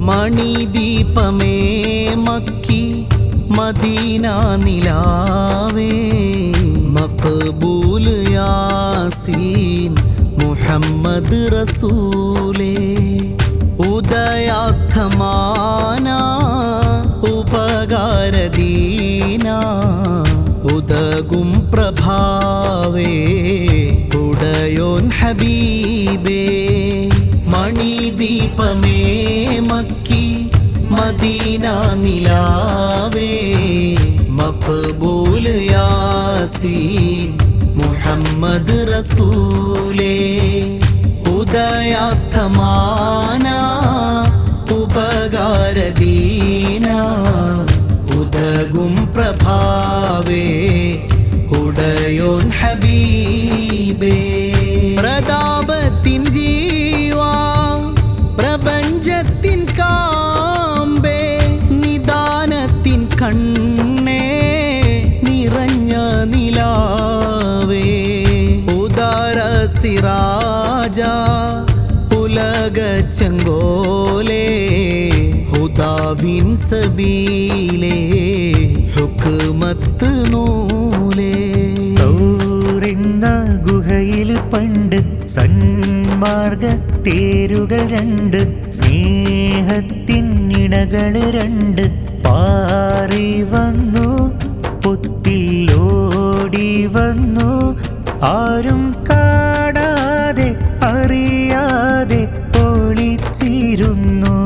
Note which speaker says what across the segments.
Speaker 1: മണിദീപമേ makki Medina നിലാവേ മഖബൂൽ യാസീൻ മുഹമ്മദ് റസൂലേ ഉദയാസ്തമാന ഉപകാരദീന ഉദകും പ്രഭാവേ ഉടയോൻ ഹബീബേ മണിദീപമേ മക്കി മദീന നിലാവേ മഖബൂൽ യാസീൻ മുഹമ്മദ് റസൂലേ ഉദയാസ്തമാന ഉപകാരദീന ഉദകും പ്രഭാവേ ഉടയോൻ ഹബീബേ പ്രതാപത്തിൻ ജീവാ പ്രപഞ്ചത്തിൻ കാമ്പേ നിദാനത്തിൻ കണ്ണേ നിറഞ്ഞ നിലാവേ ഉദാര സിറാജ ഉലക ചെങ്കോലേ ഹുദാവിൻ സബീലേ ഹുക്മത്ത് നൂലേ
Speaker 2: സൗരെന്ന ഗുഹയിൽ പണ്ട് സന്മാർഗ തേരുകൾ രണ്ട് സ്നേഹത്തിൻ ഇണകൾ രണ്ട് പാറി വന്നു പൊത്തിലോടി വന്നു ആരും കാണാതെ അറിയാതെ ഒളിച്ചിരുന്നു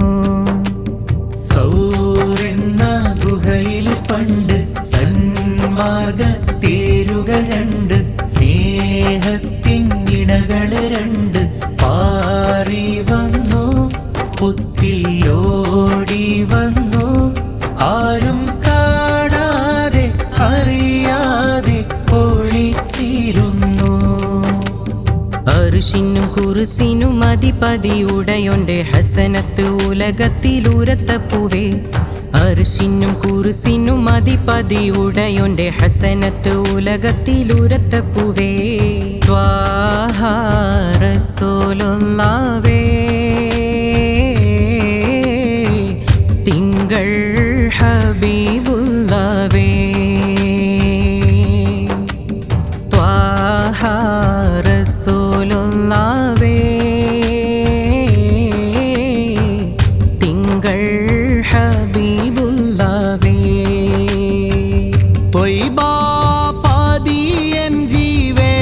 Speaker 2: സൗരെന്ന ഗുഹയിൽ പണ്ട് സന്മാർഗ തേരുകൾ രണ്ട് സ്നേഹത്തിൻ ഇണകൾ രണ്ട് പാറി വന്നു പൊത്തിലോടി വന്നു ആരും കാണാതെ അറിയാതെ ഒളിച്ചിരുന്നു
Speaker 3: അർശിനും കുർസിനും അധിപതിയുടയോന്റെ ഹസനത്ത് ഉലകത്തിലൂരത്തപ്പുവേ അർശിനും കുർസിനും അധിപതിയുടയോന്റെ ഹസനത്ത് ഉലകത്തിലൂരത്തപ്പുവേ ത്വാഹ റസൂലുള്ളാഹേ തിങ്കൾ ഹബീബുള്ളാഹേ ത്വാഹ റസൂലുള്ളാഹേ തിങ്കൾ ഹബീബുള്ളാഹേ
Speaker 1: ത്വയ്ബാ പാതിയൻ ജീവേ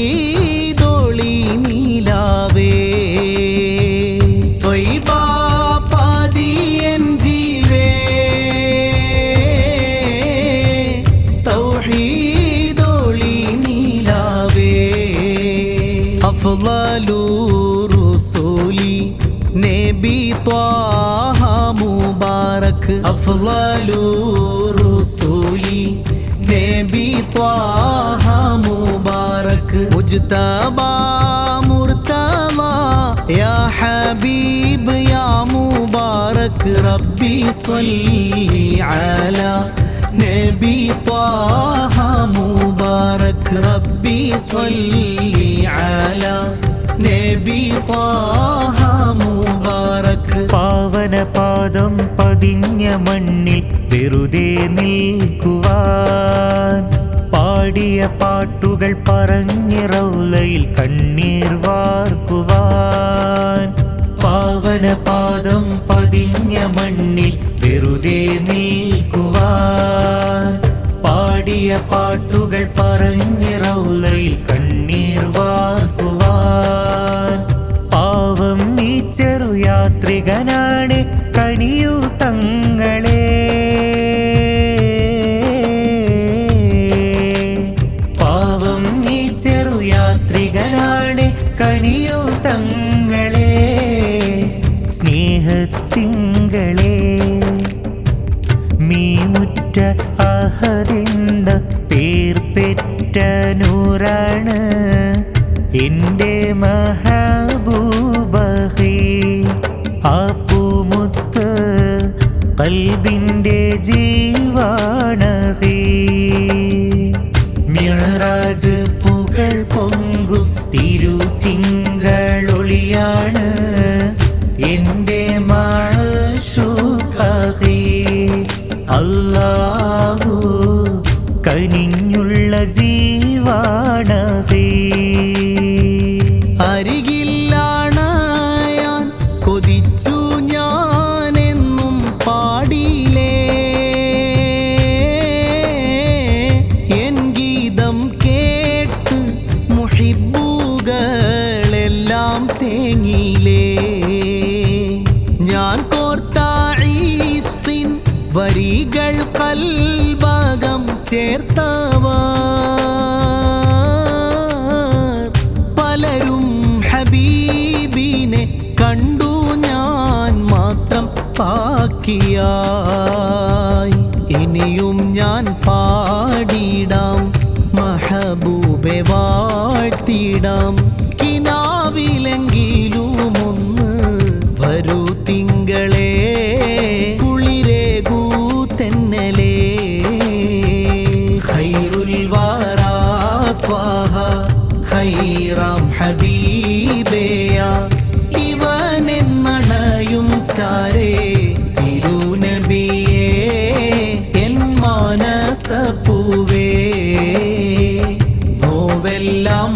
Speaker 1: തൗഹീദൊളി നീലാവേ ത്വയ്ബാ പാതിയൻ ജീവേ തൗഹീദൊളി നീലാവേ അഫ്ളലു റസൂലി നബി ത്വാഹ മുബാരക് അഫ്ളലു റസൂലി നബി ത്വാഹ മുബാരക് മുജ്തബാ മുർതളാ യാ ഹബീബ് യാ മുബാരക് റബ്ബി സ്വല്ലി അലാ നബി ത്വാഹ മുബാരക് റബ്ബി സ്വല്ലി അലാ നബി ത്വാഹ മുബാരക്
Speaker 2: പാവന പാദം പതിഞ്ഞ മണ്ണിൽ വെറുതെ നിൽക്കുവാൻ പാടിയ പാട്ടുകൾ പറഞ്ഞ റൗലയിൽ കണ്ണീർ വാർക്കുവാൻ പാവന പാദം പതിഞ്ഞ മണ്ണിൽ വെറുതെ നിൽക്കുവാൻ പാടിയ പാട്ടുകൾ പറഞ്ഞ റൗലയിൽ കണ്ണീർ വാർക്കുവാൻ പാവം ഈ ചെറുയാത്രികനാണ് കനിയൂ തങ്ങളെ പാവം ഈ ചെറുയാത്രികനാണ് കനിയൂ തങ്ങളെ സ്നേഹത്തിങ്കളെ മീമുറ്റ അഹദെന്ന പേർ പെറ്റ നൂറാണ് എൻ്റെ മഹബൂബഹി ആ പൂമുത്ത് കൽബിൻ്റെ ജീവാണഹി മിഅ്റാജ് പുകൾ പൊങ്കും തിരുതിങ്കളൊളി ജീവാണഹേ.
Speaker 1: അരികിലാണയാൻ കൊതിച്ചു ഞാനെന്നും പാടിലേ, എൻ ഗീതം കേട്ട് മുഹിബ്ബുകളെല്ലാം തേങ്ങിലേ. ഞാൻ കോർത്ത ഈശ്ഖിൻ വരികൾ കൽബകം ചേർത്തവർ പലരും ഹബീബിനെ കണ്ടു, ഞാൻ മാത്രം ബാക്കിയായി. ഇനിയും ഞാൻ പാടിടാം മഹബൂബെ വാഴ്ത്തിടാം. കിനാവിലെങ്കിലും ഒന്ന് വരൂ തിങ്കളേ, കുളിരേകൂ തെന്നലേ. ഖൈറുൽ വറാ ത്വാഹ ഖൈറാം ഹബീബേയാ, ഇവനെന്നണയും ചാരേ തിരുനബിയേ, എൻ മാനസപ്പൂവേ. നോവെല്ലാം